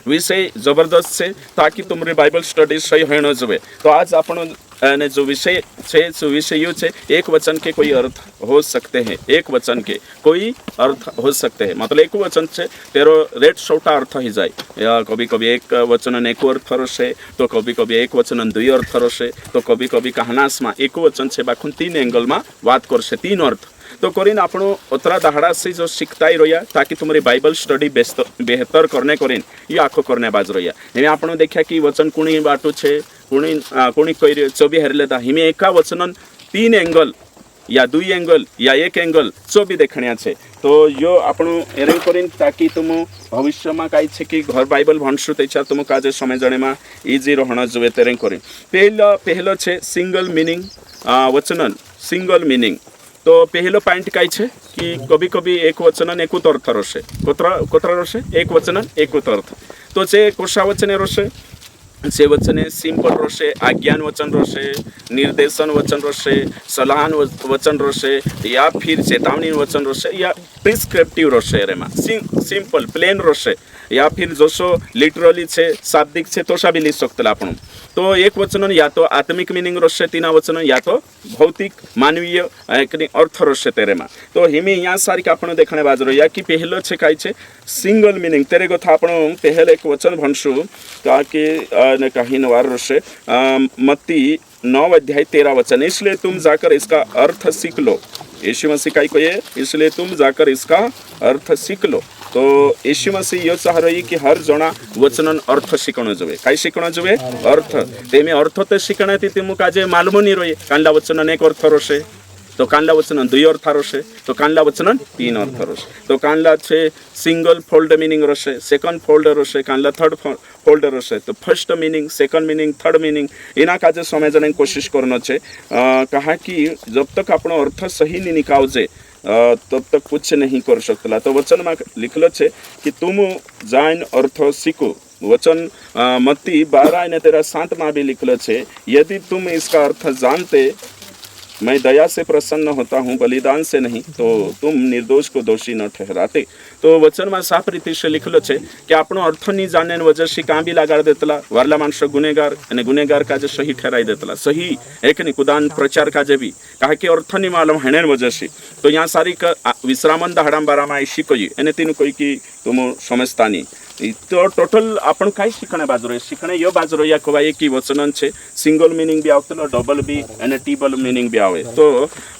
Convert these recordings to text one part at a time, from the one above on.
विषय जबरदस्त से ताकि तुम्हारी बाइबल स्टडी सही होना जुए। तो आज अपन ने जो विषय छे जो विषय यू छे एक वचन के कोई अर्थ हो सकते हैं, एक वचन के कोई अर्थ हो सकते हैं, मतलब एक वचन से तेरो रेट सोटा अर्थ ही जाए। या कभी कभी एक वचन एक अर्थ रसे, तो कभी कभी एक वचन दुई अर्थ रसे, तो कभी कभी कहानास में एक वचन से बाखुन तीन एंगल में बात करसे तीन अर्थ। तो करीन आपणो उतरा दहाड़ा से जो सीखता ही रहिया ताकि तुम्हारी बाइबल स्टडी बेहतर करने करीन ये आखो करने बाज रहिया। हिमें आपणो देखा कि वचन कुणी बाटू छे कुणी कई चोबी हेरले था हिमें एका वचन तीन एंगल या दुई एंगल या एक एंगल चोबी देखणिया छे। तो यो आपणो एरेंग करीन ताकि तुम भविष्य में कई छे कि घर बाइबल भणशु तेचा तुम काजे समय जणे में इजी रहना जुए तेरेंग करीन। पहलो छे सिंगल मीनिंग वचन सिंगल मीनिंग। तो पहलो पॉइंट कई छे कि कभी कभी एक वचन एक अर्थ रसे कोतरा रसे एक वचन एक अर्थ। तो जे कोशा वचन रसे से वचने सिंपल रसे आज्ञान वचन रसे निर्देशन वचन रसे सलाहन वचन रसे या फिर चेतावनी वचन रसे या प्रिस्क्रिप्टिव रसे रेमा सिंपल प्लेन रसे या फिर जोशो लिटरली छे शाब्दिक छे तोशा भी लिख सकते आपण। तो एक वचन या तो आत्मिक मीनिंग रसे तीना वचन या तो भौतिक मानवीय अर्थ रसे तेरे में। तो हिमे यहाँ सारी आपण देखने बाजरो या कि पहलो छे काई छे सिंगल मीनिंग तेरे को था आपण पहले एक वचन भणशु ताकि ने कहीं नवार रसे मत्ती 9 अध्याय 13 वचन, इसलिए तुम जाकर इसका अर्थ सीख लो। यीशु मसीह का कहे इसलिए तुम जाकर इसका अर्थ सीख लो। तो यीशु मसीह यो चाह रही कि हर जना वचन अर्थ शिकण जुए कई शिकण जुए अर्थ तेमे अर्थ तो शिकण ती तुम काजे मालूम नहीं रही कांडा वचन अनेक अर्थ रसे, तो कांडा वचन दुई अर्थ रसे, तो कांडा वचन तीन अर्थ रसे। तो कांडा छे सिंगल फोल्ड मीनिंग रसे, सेकंड फोल्ड रसे, कांडा थर्ड फोल्ड रसे। तो first meaning second meaning third meaning इना काजे समझने की कोशिश करना छे। कहा कि जब तक अपनो अर्थ सही नहीं निकालजे तब तक कुछ नहीं कर सकता। तो वचन में लिखलो छे कि तुम जान अर्थ सीखो। वचन मत्ती 12:13 में भी लिखलो छे यदि तुम इसका अर्थ जानते मैं दया से प्रसन्न होता हूँ बलिदान से नहीं तो तुम निर्दोष को दोषी न ठहराते। तो वचन में साफ रीति से लिखलो छे कि आपनो अर्थ नहीं जानने वजह से काम भी लगाड़ देतला वारला मानस गुनेगार अने गुनेगार काजे सही ठहराई देतला सही एक नहीं कुदान प्रचार काजे भी कहा कि अर्थ नहीं मालूम हेने वजह से। तो यहाँ सारी विश्रामन दहाड़ाम बारा में शिकोई एने तीन कोई कि तुम समझता नहीं। तो टोटल आपण काय शिकणे बाजरो शिकणे यो बाजरो या कोवाय की वचन छे सिंगल मीनिंग भी आवतलो डबल भी एने ट्रिपल मीनिंग भी आवे। तो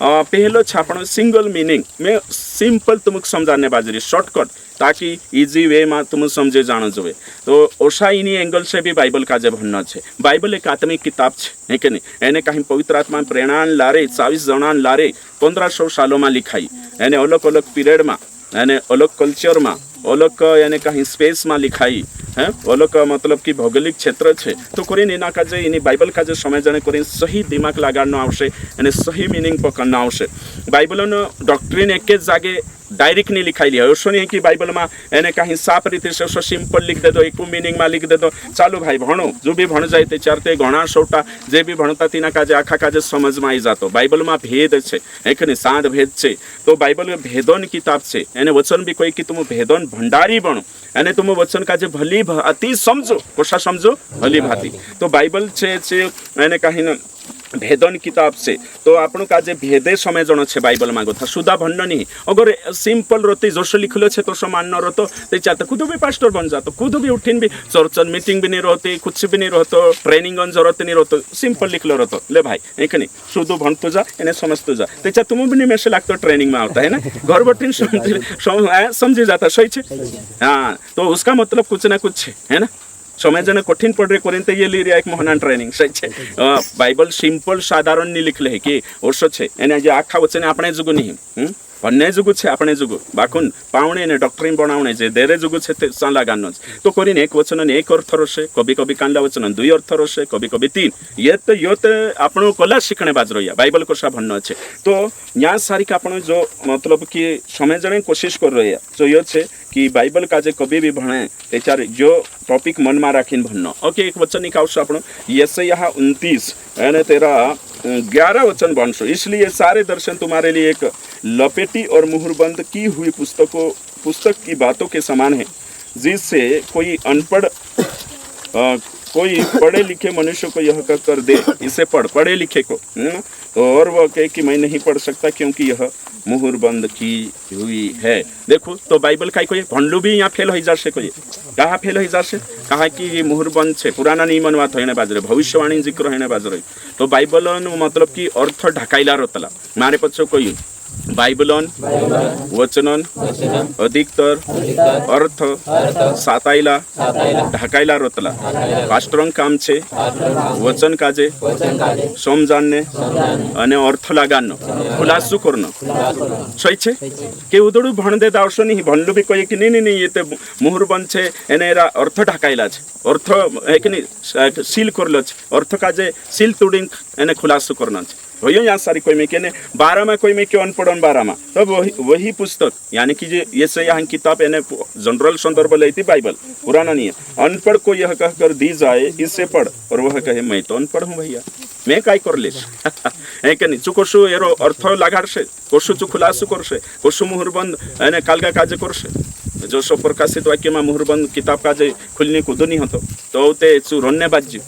पहलो छापण सिंगल मीनिंग में सिंपल तुमक समझाने बाजरी शॉर्टकट ताकि इजी वे में तुम समझे जानो जोवे। तो ओशा इनी एंगल से भी बाइबल काजे भन्ना छे। बाइबल एक आत्मिक किताब छे है के नहीं एने कहीं पवित्र आत्मा प्रेरणान लारे 24 जणान लारे 1500 सालों में लिखाई एने अलग अलग पीरियड में एने अलग कल्चर में अलग यानी कहीं स्पेस में लिखाई है अलग मतलब कि भौगोलिक क्षेत्र है। तो करीन एना काजे इनी बाइबल काजे समझने करीन सही दिमाग लगाड़ना आवश्यक एने सही मीनिंग पकड़ना आवश्यक। बाइबल डॉक्ट्रिन एक जागे डायरेक्ट नहीं लिखाई लिया ऐसा नहीं कि बाइबल में एने कहीं साफ रीति से सिंपल लिख दे दो एक मीनिंग में लिख दे दो चालू भाई भणो जो भी भण जाए ते चारते घणा सोटा जे भी भणता तीना काजे आखा काजे समझ में आई जातो। बाइबल में भेद है एक ने साध भेद है। तो बाइबल में भेदन किताब है एने वचन भी कोई कि तुम भेदन भंडारी बनो एने तुम वचन काजे भली भाती समझो कोशा समझो भली भाती। तो बाइबल छे एने कहीं भेदन किताब से तो आपन काजे भेदे समझण छे बाइबल में कथा सुधा भन्न नहीं अगर सिंपल रती जोश लिखलो छे तो समान न रहतो ते चाहते खुद भी पास्टर बन जातो खुद भी उठिन भी चर्चन मीटिंग भी नहीं रहती कुछ भी नहीं रहतो ट्रेनिंग जरूरत नहीं रहतो सिंपल लिखलो रहतो ले भाई एक नहीं शुद्ध भणतो जा एने समझतो जा ते तुम भी नहीं में से लगतो ट्रेनिंग में आता है ना घर बटिन समझी जाता सही छे। हाँ तो उसका मतलब कुछ ना कुछ है ना समझने कठिन पड़ रहे करें तो ये ली रहा एक महान ट्रेनिंग सही है। बाइबल सिंपल साधारण नहीं लिखले है कि ओरसो छे एने जे आखा वचन आपणे जुगु नहीं भन्ने जुगु छे आपणे जुगु बाकुन पावणे ने डॉक्ट्रिन बनावणे जे देरे जुगु छे ते साला गानो। तो करीन एक वचन एक अर्थ रसे कभी कभी कांडा वचन दुई अर्थ रसे कभी कभी तीन ये तो आपणो कला शिखणे बाजरो या बाइबल कोशा भन्नो छे। तो यहाँ सारी का आपण जो मतलब कि समझने की कोशिश कर रहे जो यो छे कि बाइबल काजे कभी भी भणे त्याचार जो टॉपिक मन में राखीने भन्नो। ओके एक वचन निकालशो आपण यशायाह 29 અને तेरा 11 वचन बनशो इसलिए सारे दर्शन तुम्हारे लिए एक लपेटी और मुहरबंद की हुई पुस्तक की बातों के समान है जिससे कोई अनपढ़ कोई पढ़े लिखे मनुष्य को यह कर दे, इसे पढ़े लिखे को, है ना, तो और वह कहे कि मैं नहीं पढ़ सकता क्योंकि यह मुहर बंद की हुई है। देखो तो बाइबल का कोई भंडू भी यहाँ फेल हो जासे, कोई कहाँ फेल हो जासे, कहा कि ये मुहर बंद छे, पुराना नियमन बात होने बाजरे, भविष्यवाणी जिक्र होने बाजरे, तो बाइबल मतलब कि अर्थ ढकाइला रोतला मारे पछो कोई बाइबलन वचनन अधिकतर अर्थ साताइला ढकाइला रोतला पास्टरंग काम छे वचन काजे समजान्ने अने अर्थ लगान्नो खुलासो करनो सही छे के उदडू भणदे दावशो नहीं भणलू भी कोई कि नहीं ये ते मुहर बंद छे एने एरा अर्थ ढकाइला छे अर्थ है कि नहीं सील करलो छे अर्थ काजे सील तोड़ीन एने खुलासो करनो छे भैया यहाँ सारी कोई में कहने 12 में कोई में क्यों अनपढ़ 12 में तब वही पुस्तक यानी कि ये से यहाँ किताब यानी जनरल संदर्भ लेती बाइबल पुराना नहीं है अनपढ़ को यह कहकर दी जाए इससे पढ़ और वह कहे मैं तो अनपढ़ हूँ भैया मैं काय कर ले है कि नहीं चु कोशु एरो अर्थ लागार से कोशु चु खुलासु कर से कोशु मुहरबंद एने कालगा काजे कर से जो सो प्रकाशित वाक्य में मुहरबंद किताब काजे खुलने कूदो नहीं होतो तो ते चु रन्ने बाज्य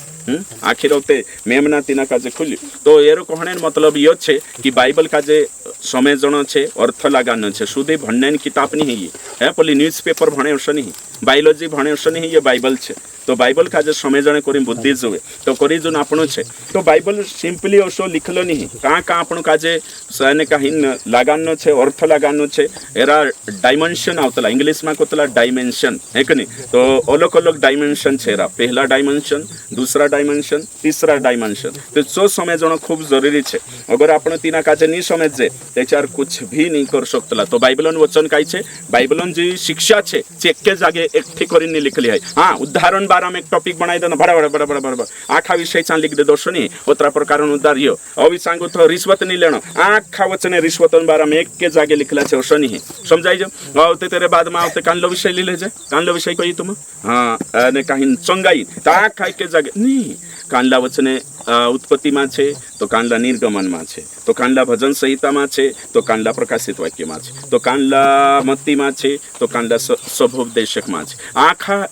आखिर होते मेमना तीना काजे खुली तो एरो कहने मतलब यो छे कि बाइबल काजे समझण छे अर्थ लगान छे सुधे भण्यन किताब नहीं है पली न्यूज़पेपर भणे उस नहीं बायोलॉजी भणे उस नहीं ये बाइबल छे तो बाइबल काजे समझण करी बुद्धि जुए तो करी जो आपण छे तो बाइबल सिंपली ओसो लिखलो नहीं कहाँ कहाँ आपण काजे सने कहीं लगान छे अर्थ लगान छे एरा डायमेंशन आवतला इंग्लिश में कोतला डायमेंशन है कि नहीं तो अलग अलग डायमेंशन छे एरा पहला डायमेंशन दूसरा डायमेंशन तीसरा डायमेंशन तो जो समझण खूब जरूरी छे अगर आपण तीना काजे नहीं समझे त्याच्यार कुछ भी नहीं कर सकतला तो बाइबलन वचन काय छे बाइबलन जी शिक्षा छे चेक जागे एकठी करीने लिखली है हाँ उदाहरण बारा में एक टॉपिक बनाई देना बड़ा आखा विषय चां लिख दे दोस्तों नहीं ओतरा प्रकार उदार यो अभी सांगो तो रिश्वत नहीं लेनो आखा वचने रिश्वत बारा में एक के जागे लिखला छे ओसो नहीं समझाई जो आवते तेरे बाद में आवते कानलो विषय ले जे कानलो विषय कोई तुम हाँ अने कहीं चंगाई ता खाई के जागे नहीं कानला वचने उत्पत्ति में छे तो कानला निर्गमन में छे तो कानला भजन संहिता में छे तो कानला प्रकाशित वाक्य में छे तो कानला मत्ती में छे तो कानला सभोपदेशक में छे आखा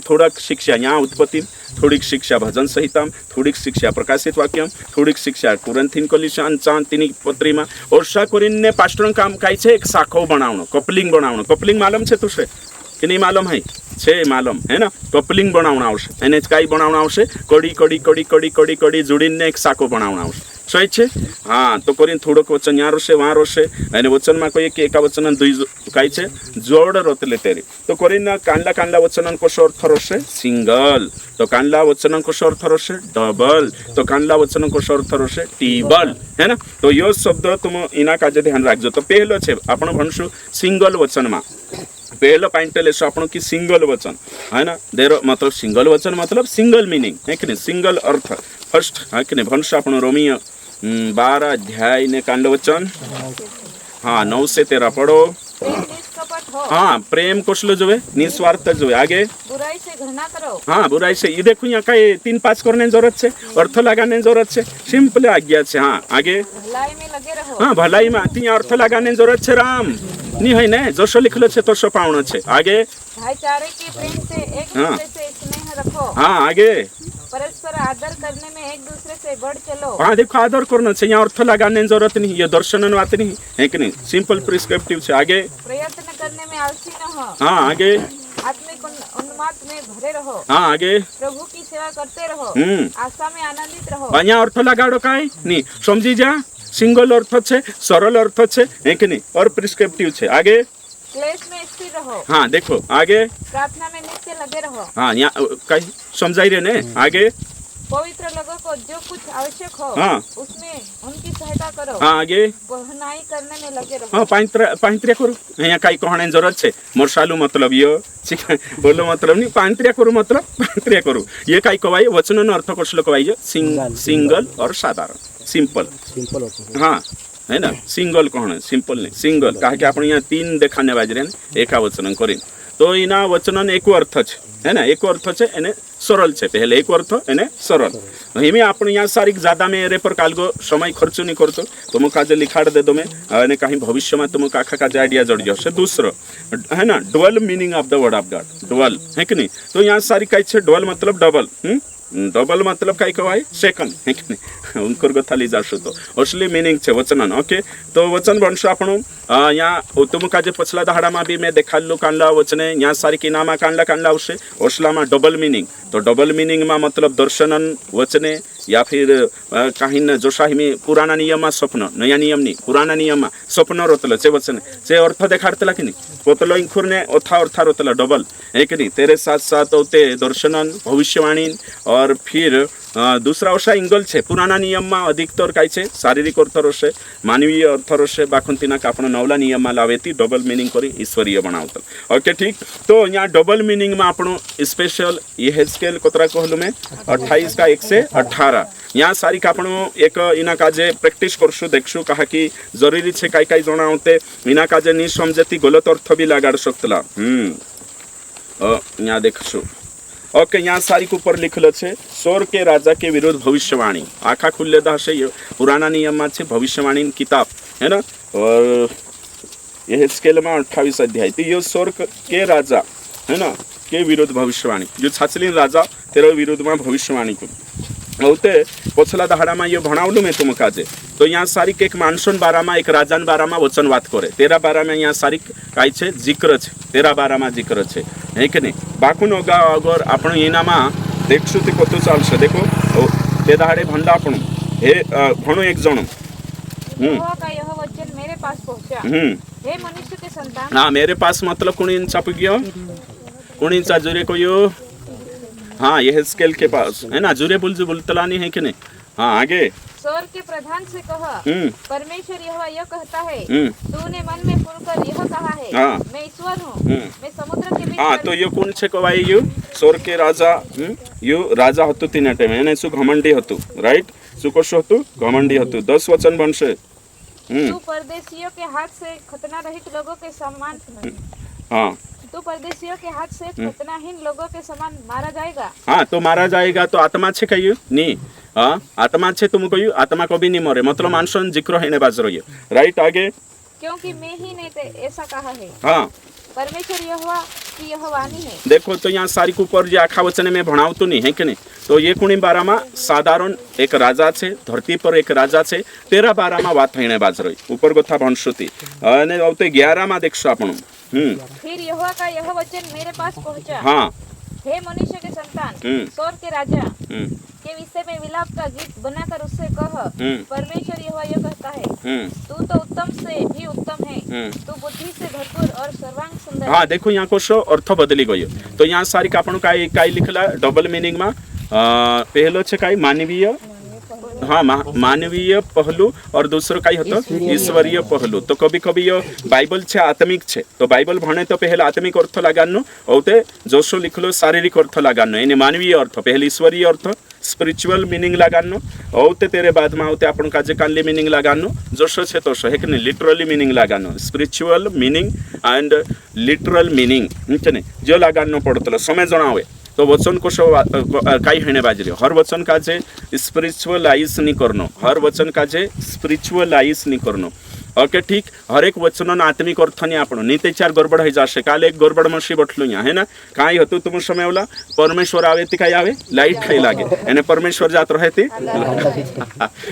थोड़ा शिक्षा यहाँ उत्पत्ति थोड़ी शिक्षा भजन संहिता थोड़ी शिक्षा प्रकाशित वाक्य थोड़ी शिक्षा कुरंथीन कलिशान चांतिनी पत्री में और शाकुरिन ने पास्टर काम काई छे एक शाखो बनावनो कपलिंग मालूम छे तुसे कि नहीं मालूम है छे मालूम है ना कपलिंग बनावना आवशे एने काई बनावना आवशे कड़ी कड़ी कड़ी कड़ी कड़ी कड़ी जोड़ीने एक साको बनावना आवशे सही छे हाँ तो करीने थोड़ोक वचन यहाँ रोशे वहाँ रोशे एने वचन में कोई कि एका वचन दुई काई छे जोड़ रोतले तेरी तो करीने कानला कानला वचन कोशो अर्थ रोशे सिंगल तो कानला वचन कोशो अर्थ रोशे डबल तो कानला वचन कोशो अर्थ रोशे टीबल है ना तो यो शब्द तुम इना काजे ध्यान राखजो तो पहलो छे आपण भणशु सिंगल वचन में पहला पॉइंट लेसो आपण की सिंगल वचन है ना देर मतलब सिंगल वचन मतलब सिंगल मीनिंग है कि नहीं सिंगल अर्थ फर्स्ट है कि नहीं भणशु आपण रोमी 12 अध्याय ने कांड वचन हाँ 9 से 13 पढ़ो हाँ प्रेम कौशल जो है निस्वार्थ जो है आगे बुराई से घृणा करो हाँ बुराई से ये देखो यहाँ का 3-5 करने की जरूरत है अर्थ लगाने की जरूरत है सिंपल आज्ञा है हाँ आगे भलाई में लगे रहो हाँ भलाई में आती अर्थ लगाने की जरूरत है राम नहीं है ना जसो लिखलो छे तसो पावनो छे आगे भाईचारे के प्रेम से एक दूसरे से स्नेह रखो हाँ आगे परस्पर आदर करने में एक दूसरे से बढ़ चलो हाँ देखो आदर करना चाहिए अर्थ लगाने की जरूरत नहीं ये दर्शन बात नहीं है कि नहीं सिंपल प्रिस्क्रिप्टिव है आगे प्रयत्न करने में आलसी न हो हाँ आगे आत्मिक उन्माद में भरे रहो हाँ आगे प्रभु की सेवा करते रहो आशा में आनंदित रहो यहाँ अर्थ लगाड़ो काई नहीं समझी जा सिंगल अर्थ छे सरल अर्थ छे है कि नहीं और प्रिस्क्रिप्टिव छे आगे क्लेश में स्थिर रहो हाँ देखो आगे प्रार्थना में नित्य लगे रहो हाँ यहाँ कहीं समझाई रहे ने आगे पवित्र लोगों को जो कुछ आवश्यक हो हाँ उसमें उनकी सहायता करो हाँ आगे बहनाई करने में लगे रहो हाँ पांत्रिया करू यहाँ कहीं कहने जरूरत है मोरसालू मतलब यो बोलो मतलब नहीं पांत्रिया करू मतलब पांत्रिया करू ये कहीं कवाई वचन अर्थ कौशल कवाई सिंगल और साधारण सिंपल हाँ है ना सिंगल कहना सिंपल नहीं सिंगल कहा कि आप यहाँ 3 देखाने बाजरे एका वचन करें तो इना वचनन एको अर्थ छे है ना एको अर्थ छे एने सरल छे पहले एको अर्थ एने सरल हिमे आपण यहाँ सारी ज्यादा में एरे पर कालगो समय खर्च नहीं करतो तुम काजे लिखाड़ दे दो में अने कहीं भविष्य में तुम काखा काजे आइडिया जड़ जाओ दूसरो है ना dual meaning of the word of God dual है कि नहीं तो यहाँ सारी कई छे डुअल मतलब डबल डबल मतलब काय कहवाय सेकंड है कि नहीं उनकर गथा ली जाशो तो असली मीनिंग छे वचनन ओके तो वचन बनशो आपण यहाँ तुम काजे पछला दहाड़ा में भी मैं देखाडलो कांडला वचने यहाँ सारी किनामा कांडला कांडला आवशे ओसला में डबल मीनिंग तो डबल मीनिंग में मतलब दर्शनन वचने या फिर काही न जोशाही पुराना नियम में स्वप्न नया नियम नहीं पुराना नियम में स्वप्न रोतल चे वचने चे अर्थ देखाड़तला कि नहीं पोतलो इंखुर ने ओथा अर्थ रोतला डबल है कि नहीं तेरे साथ साथ होते दर्शनन भविष्यवाणी और फिर दूसरा ओसा इंगल छे पुराना नियम में अधिकतर काय छे शारीरिक अर्थ रोशे मानवीय अर्थ रोशे बाखुंतीना का आपण नवला नियम में लावेती डबल मीनिंग करी ईश्वरीय बनावतल ओके ठीक तो यहाँ डबल मीनिंग में आपण स्पेशल ये स्केल कोतरा कहलु में 28 का 1 से 18 यहाँ सारी का आपण एक इना काजे प्रैक्टिस करशु देखशु कहा कि जरूरी छे काय काय जणावते इना काजे नि समझती गलत अर्थ भी लगाड़ सकतला यहाँ देखशु ओके यहाँ सारी के ऊपर लिखल छे सोर के राजा के विरुद्ध भविष्यवाणी आखा खुले दाशे पुराना नियम में छे भविष्यवाणी किताब है ना और यह स्केल में 28 अध्याय तो ये सोर के राजा है ना के विरुद्ध भविष्यवाणी जो छाछलीन राजा तेरा विरुद्ध में भविष्यवाणी को होते पछला दहाड़ा में ये भणावलू मैं तुम काजे तो यहाँ सारी के एक मानसून बारा में एक राजान बारा में वचन बात करे तेरा बारा में यहाँ सारी काय छे जिक्र छे तेरा बारा में जिक्र छे है कि नहीं बाकुन होगा अगर आपण इनामा देखशु ते कतो चालशे देखो ते दहाड़े भंडा आपण हे भणो एक जण यहोवा का यह वचन मेरे पास पहुंचा हे मनुष्य के संतान हाँ मेरे पास मतलब कुणी छप गयो कुणी जुरे को यो हाँ यह स्केल के पास है ना जुरे बुलतला नहीं है कि नहीं हाँ आगे सोर के प्रधान से कहा परमेश्वर यहोवा यह कहता है तूने मन में पूरकर यह कहा है मैं ईश्वर हूँ मैं समुद्र के बीच हाँ तो ये कौन छे कवाई यू सोर के राजा यू राजा हतु तीन टाइम एने सु घमंडी हतु राइट सु कशो हतु घमंडी हतु 10 वचन बनशे तू परदेशियों के हाथ से खतना रहित लोगों के समान हाँ तो परदेशियों के हाथ से खतनाहीन लोगों के समान मारा जाएगा हाँ तो मारा जाएगा तो आत्मा छे कहियो नी हाँ आत्मा छे तुम कहियो आत्मा कभी नहीं मरे मतलब मानसन जिक्र हेने बाज रही राइट आगे क्योंकि मैं ही नहीं ते ऐसा कहा है हाँ परमेश्वर यहोवा की यह वाणी है देखो तो यहाँ सारी के ऊपर जो आखा वचन में भणाव तो नहीं है कि नहीं तो ये कुणी बारा में साधारण एक राजा छे धरती पर एक राजा छे तेरा बारा में बात हेने बाज रही ऊपर कथा भणशुती अने औते 11 में देखशो आपण फिर यहोवा का यह वचन मेरे पास पहुंचा हाँ हे मनुष्य के संतान सोर के राजा के विषय में विलाप का गीत बनाकर उससे कह परमेश्वर यहोवा यह कहता है तू तो उत्तम से भी उत्तम है तू बुद्धि से भरपूर और सर्वांग सुंदर हाँ देखो यहाँ को अर्थ बदली गयो तो यहाँ सारी का आपण काय लिखला डबल मीनिंग में पहलो छे काय मानवीय हाँ मानवीय पहलू और दूसरो काय हतो ईश्वरीय पहलू तो कभी कभी ये बाइबल छे आत्मिक छे तो बाइबल भणे तो पहले आत्मिक अर्थ लगानो औते जोशो लिखलो शारीरिक अर्थ लगानो यानी मानवीय अर्थ पहले ईश्वरीय अर्थ स्पिरिचुअल मीनिंग लगानो औते तेरे बाद में औते आपण काजे कानली मीनिंग लगानो जोशो छे तोशो है कि नहीं लिटरली मीनिंग लगानो spiritual meaning and literal meaning नहीं जो लगानो पड़तलो समय जणावे तो वचन को काही हेणे बाजरी हर वचन का जे स्पिरिचुअलाइज नहीं करनो हर वचन का जे स्पिरिचुअलाइज नहीं करनो ओके ठीक हर एक वचन आत्मिक अर्थ नहीं आपण नहीं ते चार गड़बड़ है जाशे काल एक गड़बड़ मशी बटलू यहाँ है ना काई हतु तुम समय वाला परमेश्वर आवे ती काई आवे लाइट खाई लागे एने परमेश्वर जात रहे ती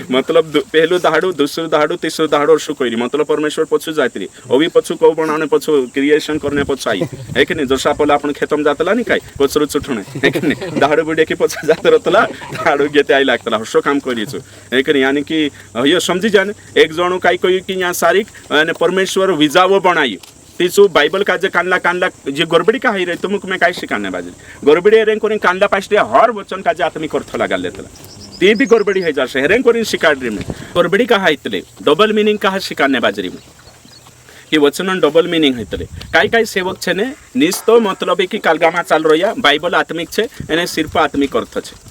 मतलब पहलू दहाड़ू दूसरू दहाड़ू तीसरू दहाड़ू शू करी मतलब परमेश्वर पछू जाती अभी पछू कौ बनाने पछू क्रिएशन करने पछू आई है कि नहीं जोशा पहले आपण खेतम जातला नहीं काई कोचरू चुठणे है कि नहीं दहाड़ू बुडे की पछू जात रहतला दहाड़ू गेते आई लागतला हर्षो काम करीछु है कि नहीं यानी कि ये समझी जाने एक जणो काई कोई कि यहाँ सारिक परमेश्वर विजावो बनाई तीसु बाइबल का जे कानला जे गड़बड़ी का रही तुमको मैं काय शिकाने बाजी गड़बड़ी हेरें कोनी कानला पास्टे हर वचन का जे आत्मिक अर्थ लगा लेतला ती भी गड़बड़ी है जाशे हेरें कोनी शिकाड्री में गड़बड़ी का इतले डबल मीनिंग का शिकाने बाजरी में कि वचन डबल मीनिंग हेतले काय सेवक छे ने निस्तो मतलब कि कालगामा चाल रहिया बाइबल आत्मिक छे एने सिर्फ आत्मिक अर्थ छे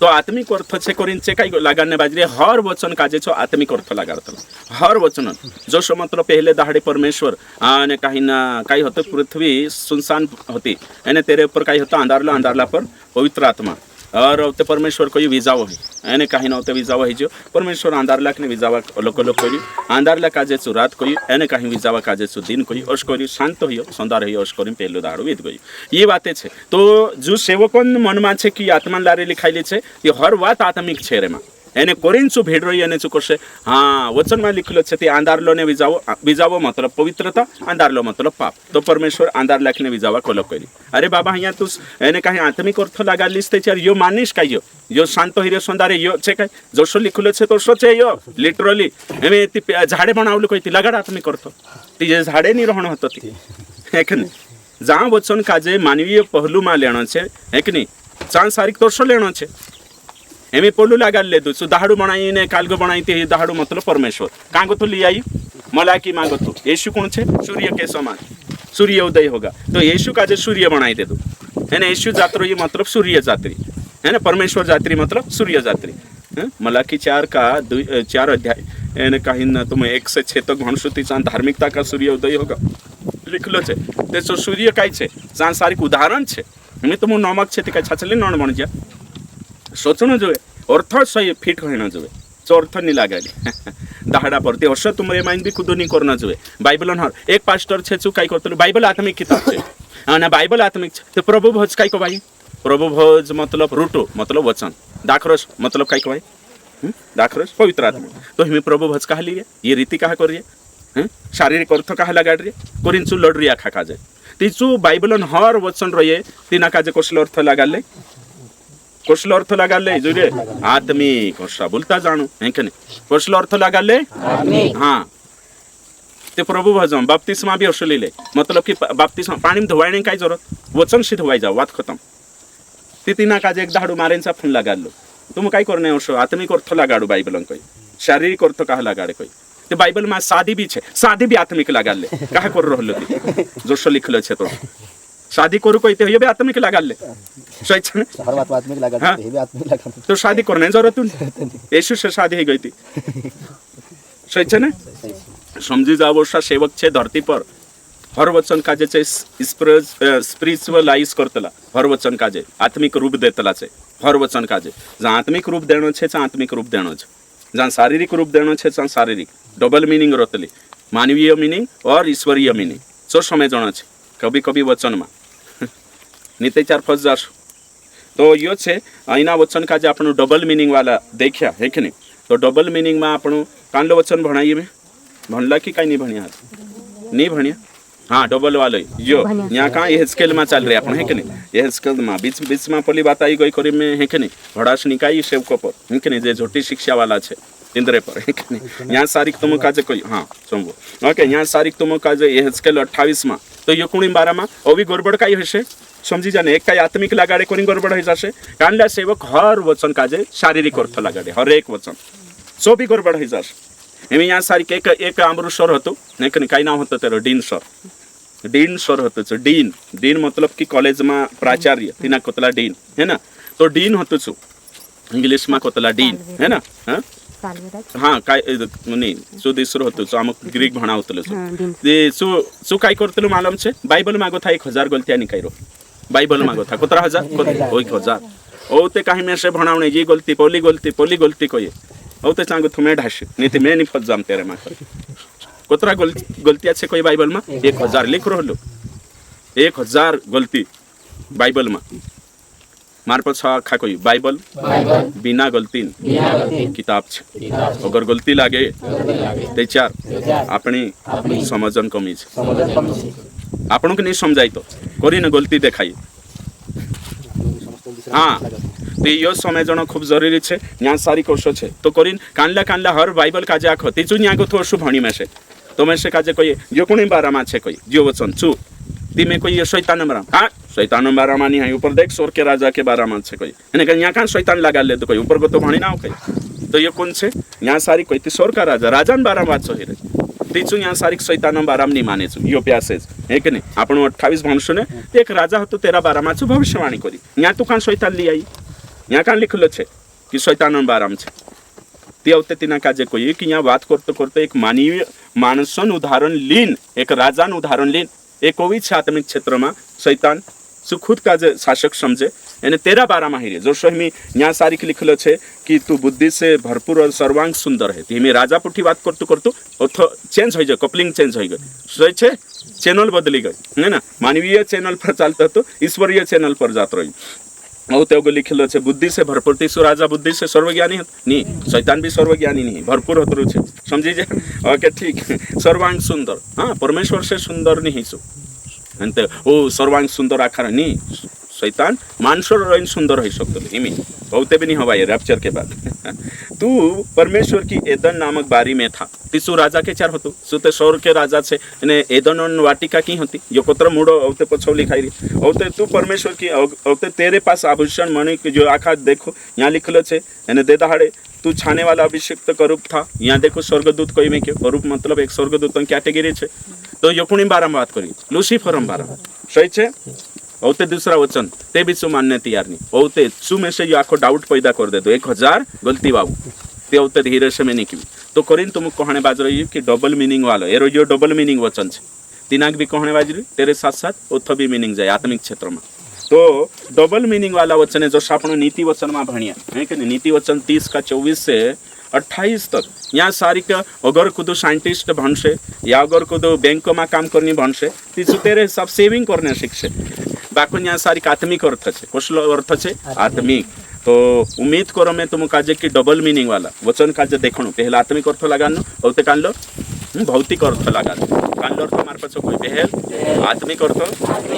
तो आत्मिक अर्थ छे कोरिनचे काय लगाने बाजरे हर वचन काजे छो आत्मिक अर्थ लगारतल हर वचन जो सो मतलब पहले दहाड़े परमेश्वर आणि काही ना काही होतं पृथ्वी सुनसान होती एने तेरे ऊपर काही होतं अंधारला पर पवित्र आत्मा और ते परमेश्वर कोई विजाव है एने काही नव्हते विजाव है जो परमेश्वर अंधारला ने विजावा लोक कोई अंधारला काजे छु रात कोई एने काही विजावा काजे छु दिन कोई ओस कोई शांत होयो संदार होयो ओस कोरी पहलो दाड़ो वीत गई ये बातें छे तो जो सेवकोन मन में छे कि आत्मा लारे लिखाइली छे ये हर बात आत्मिक छे रे में એને કોરિન્થુ ભેડરો એને શું કરશે હા વચનમાં લીખેલો છે તે આંધારલોને વિજાવો मतलब पवित्रता आंधारलो मतलब पाप तो परमेश्वर आंधार लाखने विजावा कोलो करी अरे बाबा અહીંયા તું એને કાંઈ આત્મિક અર્થ લગાડલીસ તે ચાર યો માનીશ કાંઈ યો શાંત હિરે સંદારે યો છે કાંઈ જોશો લીખેલો છે તો શો છે યો લિટરલી એમે તી ઝાડે બનાવલું કોઈ તી લગાડ આત્મિક અર્થ તી જે ઝાડે ની રહણ હતો તી હે કે નહીં જા વચન કાજે માનવીય પહેલુમાં લેણો છે હે કે નહીં सांसारिक तो शो लेणो છે एमे पोलू लगाल ले दो दहाड़ू बनाई ने कालगो बनाई ते दहाड़ू मतलब परमेश्वर कांगो तो ले आई मलाकी मांगो तो यीशु कौन छे सूर्य के समान सूर्य उदय होगा तो यीशु का जो सूर्य बनाई दे दो है ना यीशु जात्रो ये मतलब सूर्य जात्री है ना परमेश्वर जात्री मतलब सूर्य जात्री मलाकी 4 का 4 अध्याय एने कहीं ना तुम 1 से 6 तक भणसुती चांद धार्मिकता का सूर्य उदय होगा लिखलो छे ते जो सूर्य काय छे सांसारिक उदाहरण छे मैं तुम नमक छे ते काय छाचले नण बन जा सोचणं जोए अर्थ सही फिट होना जोए चो अर्थ नहीं लागाली दहाड़ा पड़ते वर्ष तुमरे माइंड भी खुद नहीं करना जोए बाइबल हर एक पास्टर छे चु काय करतो बाइबल आत्मिक किताब छे ना बाइबल आत्मिक छे तो प्रभु भोज काय को भाई प्रभु भोज मतलब रूटो मतलब वचन दाखरस मतलब काय को भाई दाखरस पवित्र आत्मा तो हमें प्रभु भोज कहा लिए ये रीति कहा करिए शारीरिक अर्थ कहा लगा रही कोरिन्चु लड़ रिया खा काजे तीचु बाइबल हर वचन रहिए तीना काजे कोसल अर्थ लगाले कोसल अर्थ लगाले जुरे आत्मिक वर्षा बोलता जानू है कि नहीं कोसल अर्थ लगाले हाँ ते प्रभु भजम बाप्तिस्मा भी असले ले मतलब कि बाप्तिस्मा पानी में धोवाने काय जरूरत वचन से धोवाई जाओ बात खत्म तिना काजे एक दाड़ू मारेंचा फोन लगालो तुम काय करने असो आत्मिक अर्थ लगाडू बाइबल कोई शारीरिक अर्थ कहा लगाडे कोई ते बाइबल में शादी भी छे शादी भी आत्मिक लगाले कहा कर रहलो ती जोशो लिखलो छे तो शादी करू कोई ते ये भी आत्मिक लगाले सही छे हर बात आत्मिक लगा ये भी आत्मिक लगा तो शादी करने जरूरत नहीं यीशु से शादी हो गई थी सही छे ना समझी जाओ सेवक छे धरती पर हर वचन काजे छे स्पिरिचुअलाइज करतला हर वचन काजे आत्मिक रूप देतला छे हर वचन काजे जहाँ आत्मिक रूप देनो छे आत्मिक रूप देनो छे जहाँ शारीरिक रूप देनो छे शारीरिक डबल मीनिंग रतली मानवीय मीनिंग और ईश्वरीय मीनिंग सो समय जाना छे कभी कभी वचन में नीते 4 फस जाश तो यो छे अहीना वचन काजे आपणो डबल मीनिंग वाला देख्या है कि नहीं तो डबल मीनिंग में आपणो कांडलो वचन भणाई में भणला कि काई नहीं भणिया नहीं भणिया हाँ डबल वाले यो यहाँ कहाँ ये स्केल में चल रहे अपन है कि नहीं ये स्केल में बीच बीच में पली बात आई गई करी में है कि नहीं भड़ास निकाई सेवकों पर है कि नहीं जे झोटी शिक्षा वाला छे इंद्रे पर है कि नहीं यहाँ सारिक तुम काजे कोई हाँ समझो ओके यहाँ सारिक तुम काजे ये स्केल 28 में तो यो कुणी 12 में अभी गड़बड़ काई हशे समझी जाने एक काई आत्मिक लगाड़े कोनी गड़बड़ हो जाशे कांडला सेवक हर वचन काजे शारीरिक अर्थ लगाड़े हर एक वचन सो भी गड़बड़ हो जाशे एम यहाँ सारिक एक आमरू सर हतो नहीं कि काई नाम होतं तेरो डीन सर होतं डीन डीन मतलब कि कॉलेज में प्राचार्य तिना कोतला डीन है ना तो डीन होतं छु इंग्लिश में कोतला डीन है ना हाँ काय नहीं सो दिसरो होतो सो आमक ग्रीक भणावतलो सो जे सो काय करतलो मालूम छे बाइबल मागो था 1000 गलतिया निकायरो बाइबल मागो था 17000 ओय 1000 ओ ते काही में से भणावणे जी गलती पोली गलती कोये ओ ते सांगो तुमे ढाश नीति में नि फस जाम तेरे मा कोतरा गलतिया छे कोई बाइबल में 1000 लिख रहलो 1000 गलती बाइबल में मार पर खा कोई बाइबल बिना गलती किताब छे अगर गलती लागे ते 4 अपनी समझन कमी छे आपन के नहीं समझाई तो करी न गलती देखाई हाँ तो यो समय जन खूब जरूरी छे यहाँ सारी कोर्स छे तो करीन कानला हर बाइबल काजे आखो तीचु यहाँ को थोड़सु भणी में से तो मैं से काजे कोई जो कोनी 12 में छे कोई जो वचन छु ती में कोई शैतान बारा हाँ शैतान 12 में नहीं है ऊपर देख स्वर्ग के राजा के 12 में छे कोई यानी कि यहाँ कहाँ शैतान लगा ले तो कोई ऊपर को तो भणी ना हो कोई तो ये कौन छे यहाँ सारी कोई ती स्वर्ग का राजा 12 बात छो हिरे तीचु यहाँ सारी शैतान 12 नहीं माने छु यो प्यासेज है कि नहीं आपण 28 भणसु ने एक राजा हतो तेरा 12 में छु भविष्यवाणी करी यहाँ तू कहाँ शैतान ली आई यहाँ कान लिखलो छे कि शैतान बाराम छे ते अवते तिना काजे कोई कि यहाँ बात करते करते एक मानवीय माणसन उदाहरण लीन एक राजान उदाहरण लीन एक कोई छे आत्मिक क्षेत्र में शैतान सु खुद का जे शासक समझे એને તેરા બારામાં હિરે જો સ્વયં ન્યા સારીખ लिखलो छे कि तू बुद्धि से भरपूर और सर्वांग सुंदर है ती राजा पुठी बात करतु करतु चेंज हो जाए कपलिंग चेंज हो गई सही छे चैनल बदली गई है ना मानवीय चैनल पर चलता तो ईश्वरीय चैनल पर जात रही और तेगो लिखलो छे बुद्धि से भरपूर तीसु राजा बुद्धि से सर्वज्ञानी नहीं शैतान भी सर्वज्ञानी नहीं भरपूर होतरु छे समझी जे ओके ठीक सर्वांग सुंदर हाँ परमेश्वर से सुंदर नहीं सु अंते ओ सर्वांग सुंदर आकार नहीं शैतान मानसर रही सुंदर हो सकते हिमी बहुते भी नहीं हवा ये रैप्चर के बाद तू परमेश्वर की एदन नामक बारी में था तीसु राजा के चार होतो सुते सौर के राजा छे ने एदन वाटिका की होती जो कोत्र मूडो औते पछो लिखाई औते तू परमेश्वर की औते तेरे पास आभूषण मणि जो आखा देखो यहाँ लिखलो छे एने दे दहाड़े तू छाने वाला अभिषिक्त करूप था यहाँ देखो स्वर्गदूत कोई में क्यों करूप मतलब एक स्वर्गदूत कैटेगरी छे तो यकुणी बारम बात करी लूसीफरम बारम सही छे औते दूसरा वचन ते भी सु मानने तैयार नहीं औते सु में से आखो डाउट पैदा कर दे तो 1000 गलती बाबू ते औते धीरे से में निकली तो करीन तुम कहने बाज रही कि डबल मीनिंग वाला एरो जो डबल मीनिंग वचन छे तिनाक भी कहने बाज रही तेरे साथ साथ ओथ भी मीनिंग जाए आत्मिक क्षेत्र में तो डबल मीनिंग वाला वचन है जो आपण नीति वचन में भणिया है कि नीति वचन 30 का 24 से 28 तक यहाँ सारी का अगर कुछ साइंटिस्ट भनसे या अगर कुछ बैंक में काम करनी भनसे तीसु तेरे हिसाब सेविंग करने शिक्षे बाकी यहाँ सारी आत्मिक अर्थ है कसलो अर्थ है आत्मिक तो उम्मीद करो मैं तुम काजे की डबल मीनिंग वाला वचन काजे देखो पहला आत्मिक अर्थ लगानो औते कान लो भौतिक अर्थ लगानो कान लो अर्थ मार पाछो कोई पहल आत्मिक अर्थ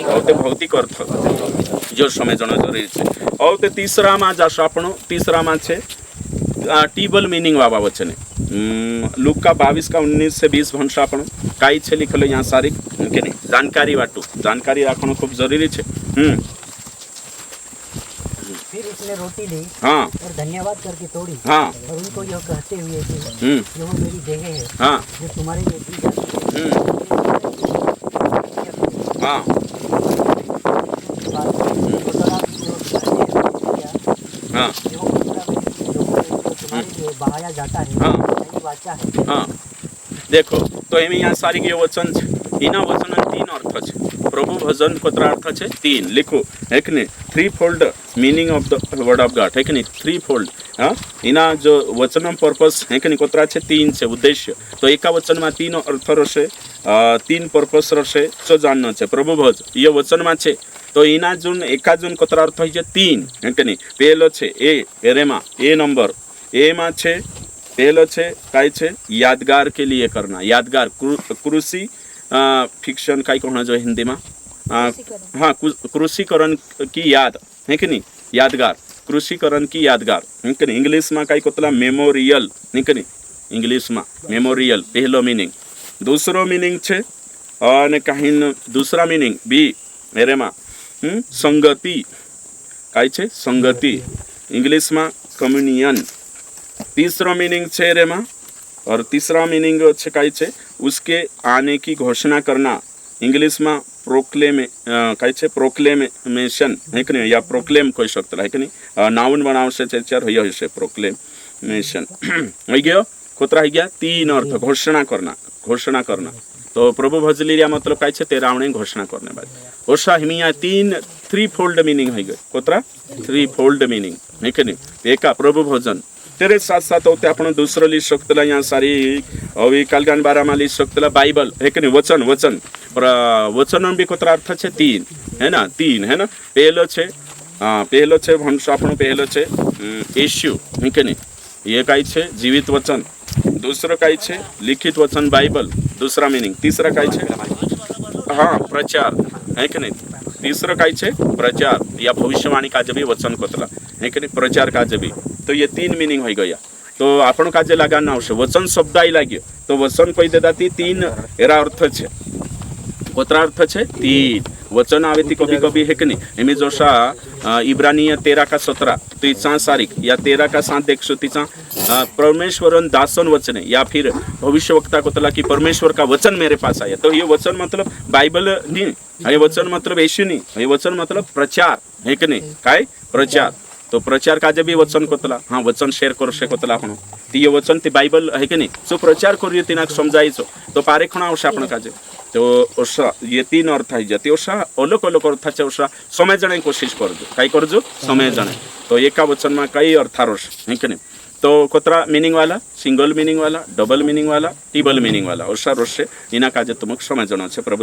औते भौतिक अर्थ जो समय जन जरूरी है औते तीसरा में जासो आपनो तीसरा में छे टीबल मीनिंग वाला वचन है लूका 22 का 19 से 20 भंशा आपण काई छे लिखलो यहाँ सारी के नहीं जानकारी वाटू जानकारी रखना खूब जरूरी है फिर उसने रोटी ली हाँ और धन्यवाद करके तोड़ी हाँ और उनको यह कहते हुए कि ये वो मेरी देह है हाँ जो तुम्हारे लिए दी जाती है हाँ हाँ बहाया जाता है हाँ वाचा है हाँ देखो तो एम यहाँ सारी ये वचन इना वचन 3 अर्थ है प्रभु भजन कोतरा अर्थ है 3 लिखो है कि नहीं 3 fold meaning of the word of God है कि नहीं 3 फोल्ड हाँ इना जो वचन पर्पस है कि नहीं कोतरा है 3 से उद्देश्य तो एका वचन में 3 अर्थ रहे 3 पर्पस रहे सो जानना है प्रभु भज ये वचन में छे तो इना जुन एका जुन कोतरा अर्थ है 3 है कि नहीं पहलो छे ए एरेमा ए नंबर ए में छे पहलो छे काई छे यादगार के लिए करना यादगार कृषि फिक्शन काई कहना जो हिंदी में हाँ कृषिकरण की याद है कि नहीं यादगार कृषिकरण की यादगार है कि नहीं इंग्लिश में काई कोतला मेमोरियल है कि नहीं इंग्लिश में मेमोरियल पहलो मीनिंग दूसरो मीनिंग छे और कहीं दूसरा मीनिंग बी मेरे में संगति काई छे संगति इंग्लिश में कम्युनियन तीसरा मीनिंग छे रे में और तीसरा मीनिंग छे काई छे उसके आने की घोषणा करना इंग्लिश में काई छे प्रोक्लेमेशन है कि नहीं या प्रोक्लेम कोई सकता है कि नहीं नाउन बनाव से चार होय से प्रोक्लेमेशन हो गयो कोतरा हो गया 3 अर्थ घोषणा करना तो प्रभु भजलिया मतलब काई छे तेरा आउने घोषणा करने बाद ओसा हिमिया 3 फोल्ड मीनिंग हो गए कोतरा 3 फोल्ड मीनिंग है कि नहीं एका प्रभु भजन तेरे साथ साथ होते अपन दूसरा लिख सकते यहाँ सारी अभी कालगान बारा में लिख सकते बाइबल है कि नहीं वचन वचन पर वचन भी कोतरा अर्थ है 3 है ना 3 है ना पहलो छे भंश अपन पहलो छे यीशु है कि नहीं ये काई छे जीवित वचन दूसरा काई छे लिखित वचन बाइबल दूसरा मीनिंग तीसरा काई छे हाँ प्रचार है कि नहीं तीसरा काई छे प्रचार या भविष्यवाणी का भी वचन कोतला है कि नहीं प्रचार का भी तो ये 3 मीनिंग हो गया तो आपण काजे लगाना आवश्यक वचन शब्द आई लगे तो वचन कोई देता 3 एरा अर्थ छे कोतरा अर्थ छे 3 वचन आवे थी कभी कभी है कि नहीं एमे जोशा इब्रानिय 13 का 17 तो इसा सारिक या 13 का 7 देखो तिचा परमेश्वरन दासन वचन है या फिर भविष्यवक्ता को तला कि परमेश्वर का वचन मेरे पास आया तो ये वचन मतलब बाइबल नहीं ये वचन मतलब यीशु नहीं ये वचन मतलब प्रचार है कि नहीं काय प्रचार तो प्रचार काजे बी वचन कोतला हाँ वचन शेअर करू शकतला आपण ती ये वचन ती बायबल आहे की नाही सो प्रचार करू तिनाक समजायचो तो पारेखणा आवश्य आपण काजे तो ओसा ये तीन अर्थ है जति ओसा अलग अलग अर्थ है ओसा समय जणे कोशिश करजो काई करजो समय जणे तो एका वचन में कई अर्थ रोस है कि नहीं तो कोतरा मीनिंग वाला सिंगल मीनिंग वाला डबल मीनिंग वाला टिबल मीनिंग वाला ओसा रोस से इना काजे तुमक समय जणो छे प्रभु